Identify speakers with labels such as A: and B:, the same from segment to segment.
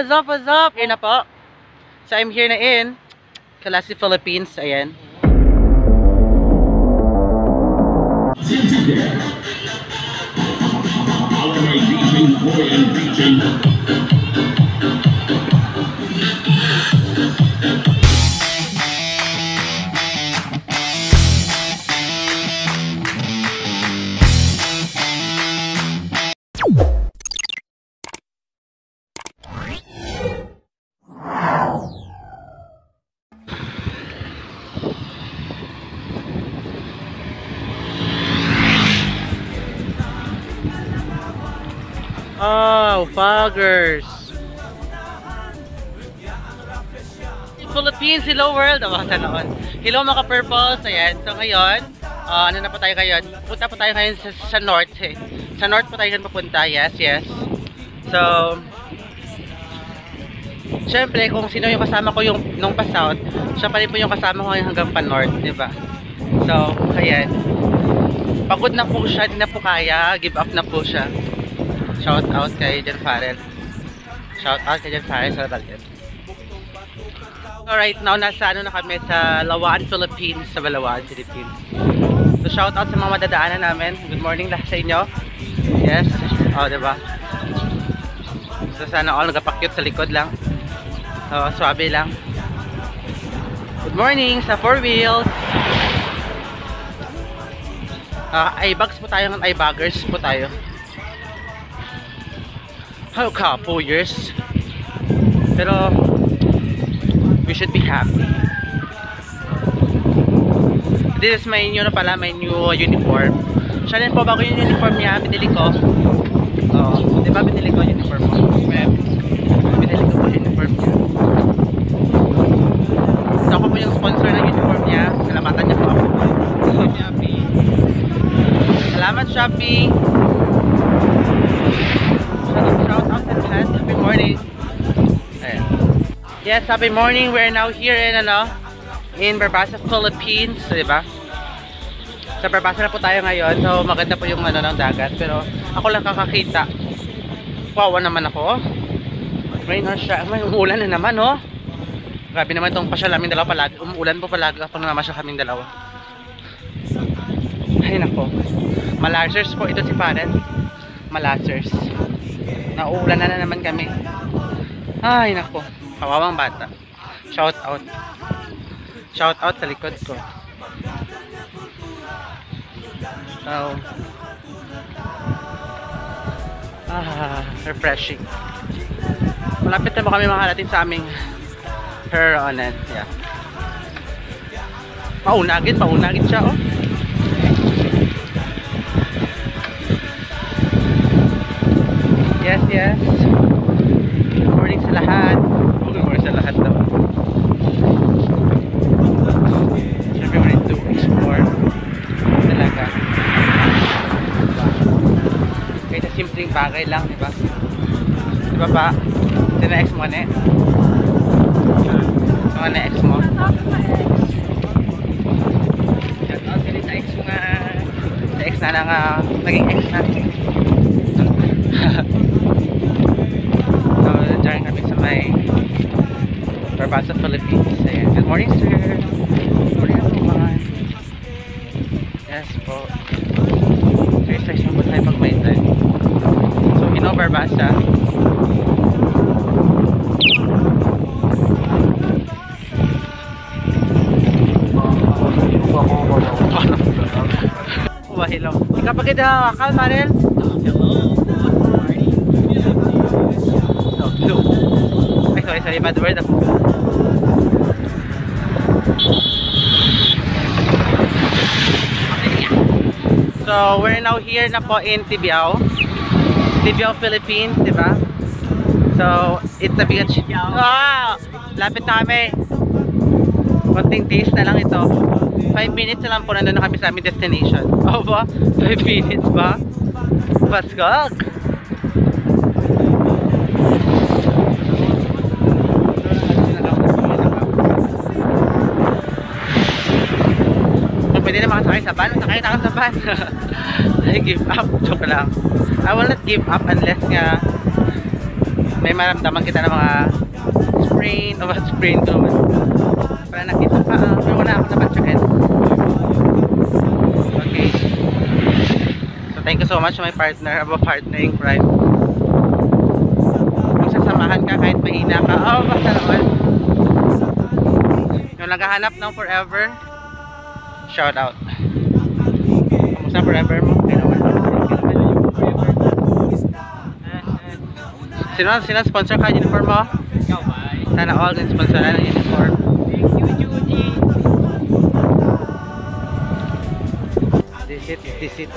A: What's up? What's up? Here na po. So I'm here na in Kalasi, Philippines. Ayan. Oh, foggers. Philippines, hello world. Oh, hello mga purples. Ayan. So ngayon, ano na po tayo ngayon? Punta po tayo ngayon sa north. Eh. Sa north po tayo ngayon papunta. Yes, yes. So, syempre, kung sino yung kasama ko yung nung pa-south, siya pa rin po yung kasama ko ngayon hanggang pa-north, di ba? So, ayan. Pagod na po siya, di na po kaya. Give up na po siya. Shout out kay Jen Farrell. Shout out kay Jen Farrell sa Balkan. So right now, nasa ano na kami sa Lawaan, Philippines. Sa Balawaan, Philippines. So shout out sa mga madadaanan namin. Good morning lahat sa inyo. Yes. Oh, diba? So sana all nagapakyut sa likod lang. So swabe lang. Good morning sa 4 wheels. Eyebags po tayo ng eyebaggers po tayo. A couple years, pero we should be happy. This is my new na pala, my new uniform. Siya rin po bago yung uniform niya, binili ko. Oh, di ba binili ko yung uniform mo? Binili ko po yung uniform niya. So ako po yung sponsor ng uniform niya. Salamatan niya po ako. Shopee. Salamat Shopee. Shout out to lahat. Happy morning. Ayan. Yes, happy morning. We're now here in Barbasa, Philippines, di ba? Sa Barbasa na po tayo ngayon. So maganda po yung ng dagat, pero ako lang kakakita. Wawa naman ako. Rain or siya. May umuulan na naman, oh. Grabe naman itong pasyal namin dalawa palagi. Umuulan po palagi kapag namamasya kaming dalawa. Ay nako. Malasers po ito si Farrell. Malasers. Nauulan na naman kami. Ay nako, kawawang bata. Shout out. Shout out sa likod ko. So, refreshing. Malapit na ba kami makarating sa aming Heronet. Yeah. Maunagin siya, oh. Yes, yes. Good morning sa lahat. Good morning sa lahat daw. Siyempre, we need to explore. Talaga. Kahit na simpleng bagay lang, diba? Diba pa? Ito na ex mo na eh. Mga na ex mo. Shout out ka rin sa ex mo nga. Sa ex na lang, naging ex na. So, dyan kami sa may Barbasa, Philippines. Ayan. Good morning, sir. Good morning, everyone. Yes po. So, station po tayo pag may time. So, Barbasa. Hello. Kapag kita akal, Marel. Hello. Ay, sorry, bad word ako. So, we're now here na po in Tibiao, Philippines, diba? So, it's a beach. Wow! Lapit na kami. Konting taste na lang ito. 5 minutes na lang po nandun na kami sa aming destination. Oh ba? 5 minutes ba? Paskag! Pwede na makasakay sa van. Sakay na ako sa van. I give up. Joke lang. I will not give up unless nga may maramdaman kita ng mga sprain o sprain to. Para nakita ka, pero wala ako napatsyakin. Okay. So thank you so much my partner, about partner in crime. Kung sasamahan ka kahit mahina ka, oh basta naman. Yung naghahanap ng forever, shout out. Kamusta forever mo? Sino sponsor ka uniform mo? Sana all din sponsoran ng uniform. Disit.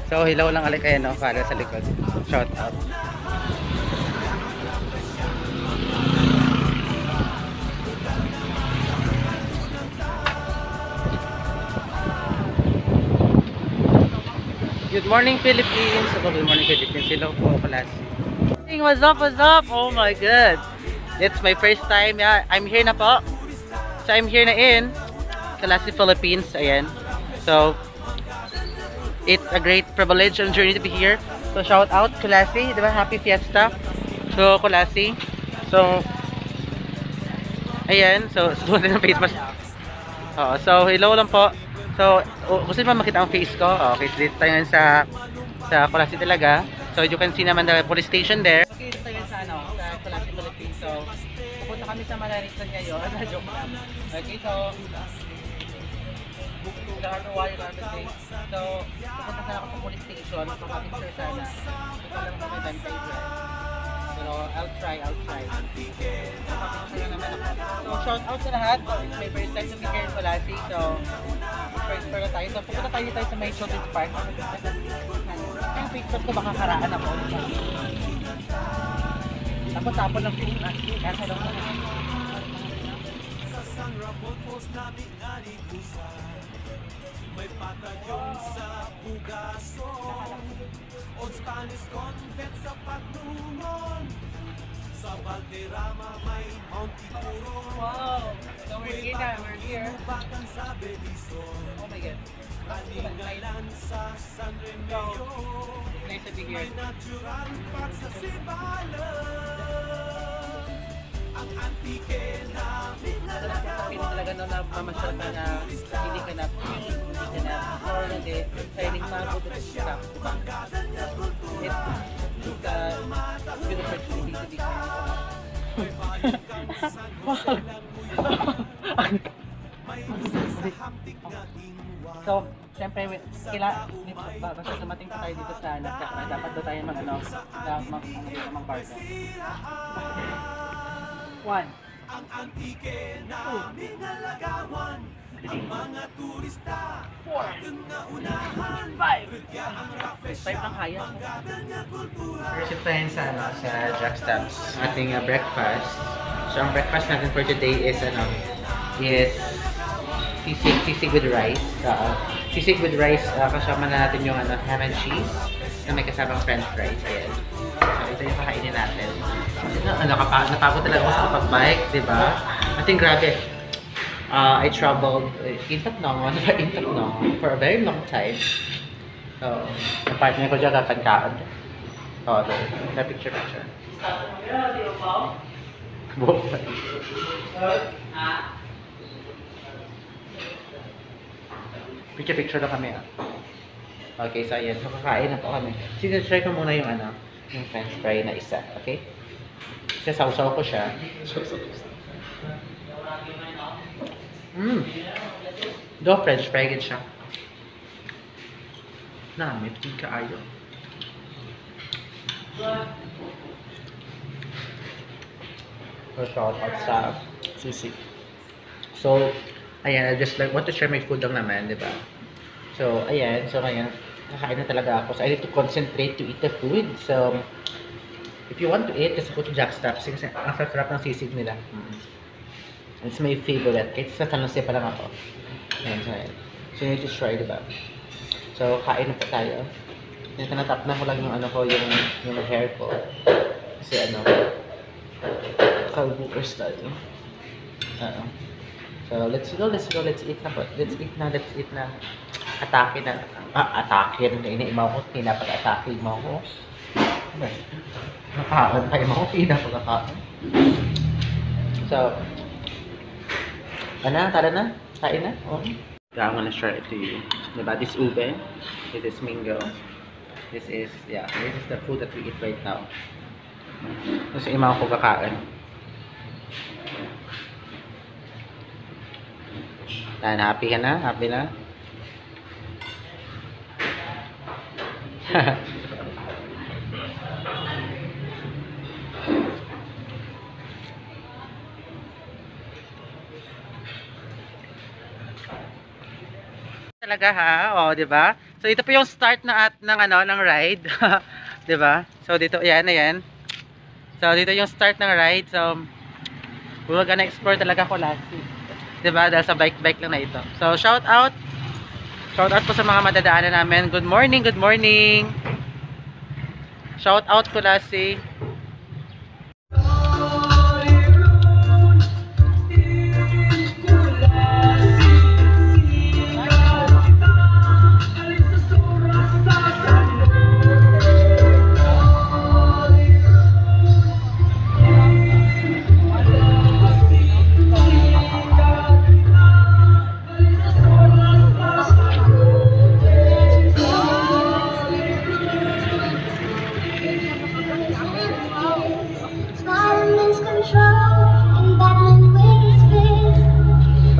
A: So hilaw lang alay kayo no, para sa likod. Shout out. Good morning Philippines. Good morning Philippines. Hello po class. What's up? Oh my god. It's my first time. Yeah, I'm here na po. So I'm here na in Kalasi, Philippines. Ayan. So it's a great privilege and journey to be here. So shout out Kalasi, 'di ba? Happy Fiesta. So Kalasi. So ayan, so susunod ng face mask. So hello lang po. So, gusto niyo ba makita ang face ko? Okay, so dito tayo ngayon sa Kalasi talaga. So, you can see naman the police station there. Okay, dito tayo sa Kalasi, Philippines. So, pupunta kami sa Malarisan ngayon. Joke lang. Okay, so, Garden Day. So, pupunta sana ako sa police station. Makapicture sana. So, lang kami done tayo dyan. So, I'll try. Makapicture naman ako. So, shout out sa lahat. It's my first time to be here in Kalasi. So, first na tayo. So, pupunta tayo sa may children's park. Yung picture ko baka karaan ako. Tapos ng film. Kaya lang ko. May patayong sa pugason o Spanish convent sa Patungon sa Valderrama may Mount Tituro. Wow! So we're here. Oh my god. Kalingalan sa San Remigio. Nice to be here. May natural pag sa Sibalan. Ang antike namin na lagawan. Talaga nung namamasyal ka na hindi ka na or hindi, training mago dito sa Bangkalan. It's university to be So, siyempre, basta dumating pa tayo dito sa Nagkakna, dapat doon tayo mag-parka. 1. Ang antike namin nalagawan, ang mga turista, 4. na unahan, 5 ang kaya. Worship tayo sa Jack Stabs, ating breakfast. So, ang breakfast natin for today is sisig with rice. Sisig with rice, kasama na natin yung ham and cheese na may kasamang french fries. Ayan. So, ito yung kakainin natin. Napagod talaga ako sa kapag-bike, diba? I think grabe. I traveled Intaknong for a very long time. So, yung partner ko dyan kakan-kaan. So, picture. Picture lang kami. Okay, so ayan. So, kakain na po kami. Sinitry ko muna yung yung french fry na isa. Okay? Sasaw-saw ko siya. Do french fry gid siya. Namit din kaayo. So, shout out sa sisig. So, ayan, I just want to share my food lang naman, di ba? So, ayan. So, ngayon, kakain na talaga ako. So, I need to concentrate to eat the food. So, if you want to eat, just go to Jack Stabs. Kasi ang sarap ng sisig nila. It's my favorite. Kahit sa Tanose pa lang ako. Ayan, so, ayan. So, you need to try, di ba? So, kain na pa tayo. Tinatap na ko lang yung yung hair ko. Kasi kalbukers tayo. So, let's eat na po. Let's eat na. Atake na. Atake rin na iniimaw ko. Tinapag-atake mo ko. Nakaon kayo mo. Pina ko nakaon. So, tara na? Kain na? Oh. Yeah, I'm gonna share it to you. Diba? This ube, this is mango. This is the food that we eat right now. Tapos yung mga ko kakain. Yan, happy ka na? Happy na? Talaga ha, oh, 'di ba? So ito po yung start na ng ride, 'di ba? So dito, ayan. So dito yung start ng ride. So we're gonna explore talaga Colasi, 'di ba? Dahil sa bike lang na ito. So shout out po sa mga madadaanan namin. Good morning. Shout out Colasi.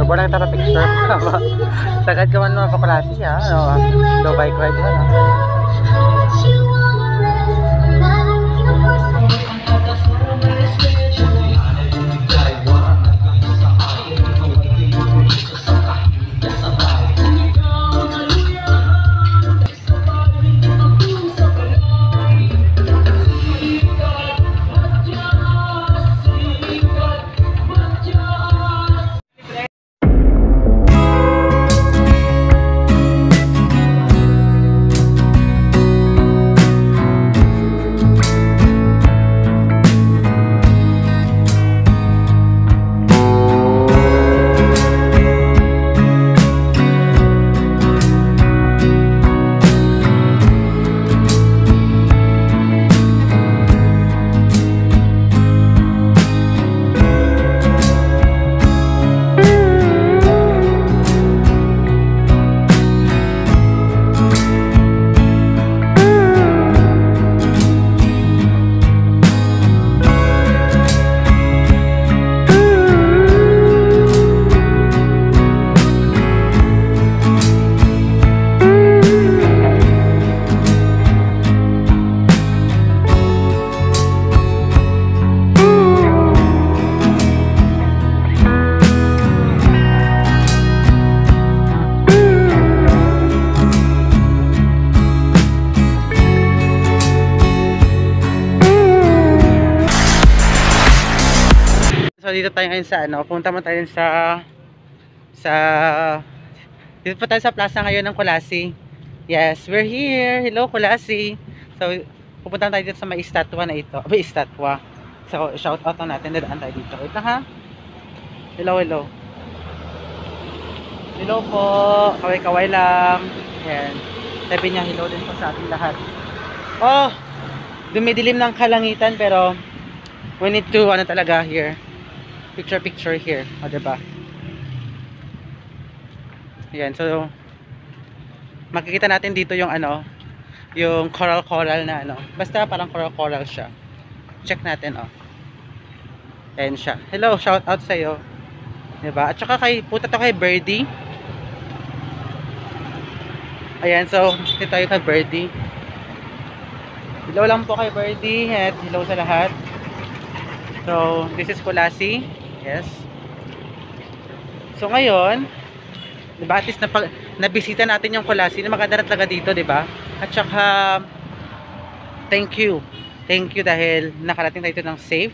A: Wala kita na picture. Sagad ka man mga kaklase ha. Low bike ride ha. So dito tayo ngayon sa punta mo tayo sa dito pa tayo sa plaza ngayon ng Colasi. Yes, we're here. Hello Colasi. So pupunta tayo dito sa may estatwa na ito. May estatwa. So shout out natin, dadaan tayo dito. Wait lang ha. Hello. Hello po. Kaway lang. Yan. Sabi niya hello din po sa ating lahat. Oh, dumidilim ng kalangitan pero we need to talaga here. Picture here. O, diba? Ayan. So, makikita natin dito yung yung coral na Basta parang coral siya. Check natin, Ayan siya. Hello, shout out sa'yo. Diba? At saka punta to kay Birdie. Ayan, so, dito tayo kay Birdie. Hello lang po kay Birdie. At hello sa lahat. So, this is Colasi. Yes. So ngayon, diba, at least nabisita natin yung Colasi. Maganda na talaga dito, diba? At saka thank you dahil nakarating tayo ng safe.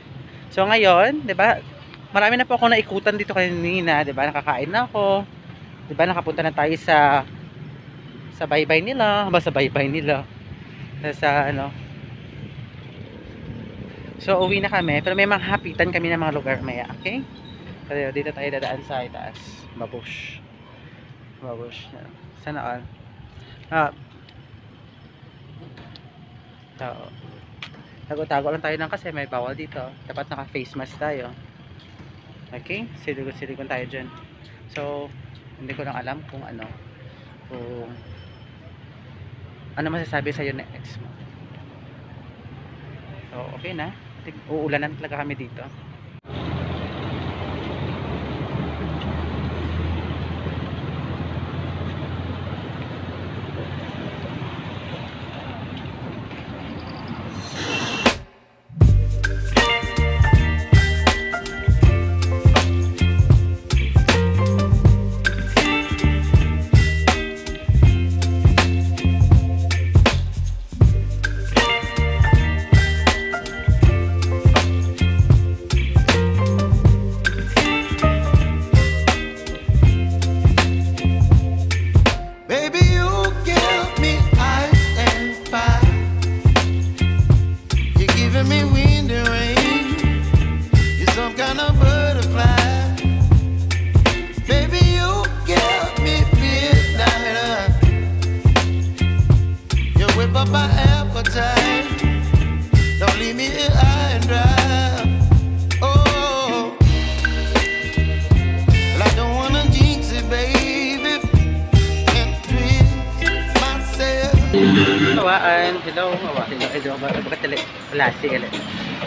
A: So ngayon, diba, marami na po akong naikutan dito kanina, diba? Nakakain na ako. Diba, nakapunta na tayo sa baybay nila. Sa baybay nila. So, uwi na kami. Pero may mga hapitan kami ng mga lugar maya. Okay? So, dito tayo dadaan sa itaas. Babush. Sana all. So, Tago-tago lang tayo ng kasi may bawal dito. Dapat naka-face mask tayo. Okay? Silikon tayo dyan. So, hindi ko lang alam kung ano masasabi sa'yo na ex mo. So, okay na. Uulanan talaga kami dito.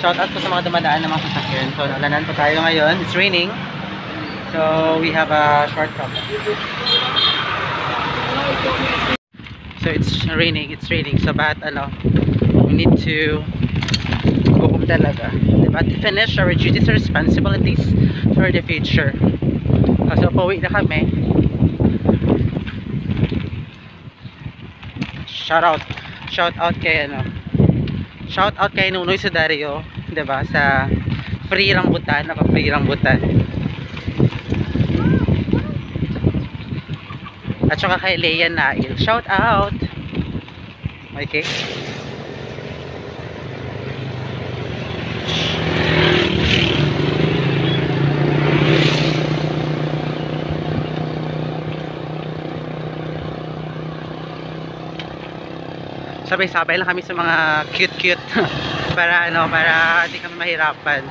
A: Shout out po sa mga dumadaan ng mga sasakyan. So, naulanan po tayo ngayon. It's raining. So, we have a short problem. So, it's raining. So, we need to go home talaga. Diba? To finish our duties and responsibilities for the future. So, pauwi na kami. Shout out kay Nunoy Sudario, 'di ba? Sa free rambutan, naka-free rambutan. At saka kay Leia Nail. Shout out. Okay. Sabay-sabay lang kami sa mga cute para hindi kami mahirapan.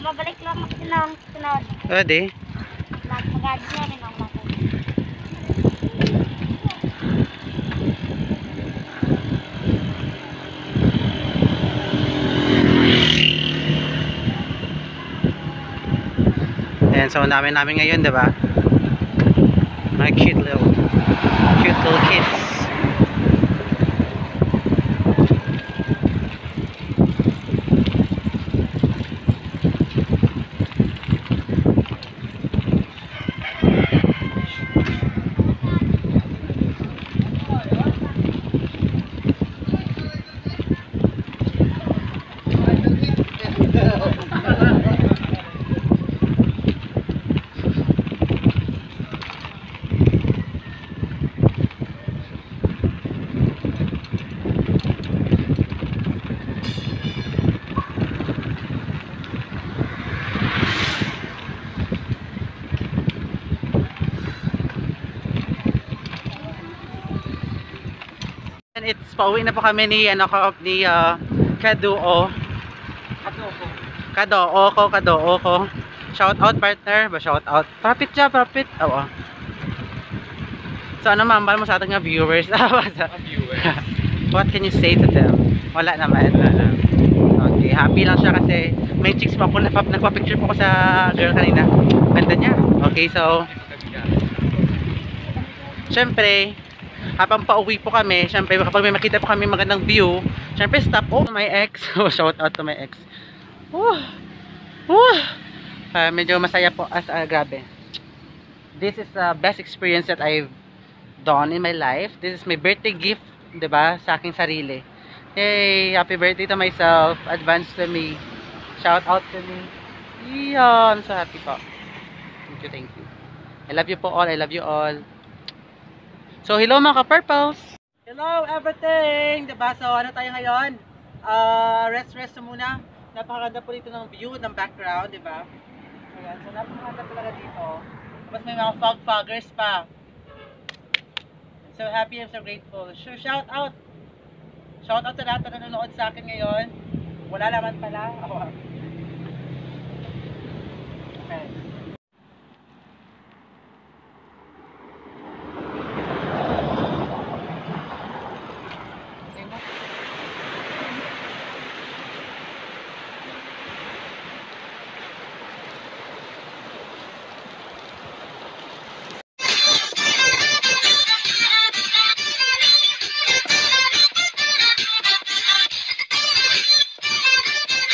B: Mabalik lang ako ng sunod.
A: Pwede.
B: Mag-add niya rin ang mata.
A: Ayan, so namin ngayon, diba? Mga cute little kids. And it's pauwi na po kami ni Kaduo. Kadoo ko. Shout out partner, ba shout out. Profit siya, profit. Oo. So ano ma'am, paano mo sa ating mga viewers? What can you say to them? Wala naman. Okay, happy lang siya kasi may chicks pa po nagpa-picture po ko sa girl kanina. Ganda niya. Okay, so syempre, habang pauwi po kami, syempre kapag may makita po kami magandang view, syempre stop to my ex. Shout out to my ex. Medyo masaya po grabe. This is the best experience that I've done in my life. This is my birthday gift, 'di ba, sa aking sarili. Yay, happy birthday to myself. Advance to me. Shout out to me. Yeah, I'm so happy po. Thank you. I love you po all. I love you all. So, hello mga ka-purples! Hello everything! Diba? So, ano tayo ngayon? Rest muna. Napakaganda po dito ng view, ng background, diba? Ayan, so napakaganda talaga dito. Tapos may mga foggers pa. I'm so happy, I'm so grateful. Sure, shout out! Shout out sa lahat na nanonood sa akin ngayon. Wala naman pala.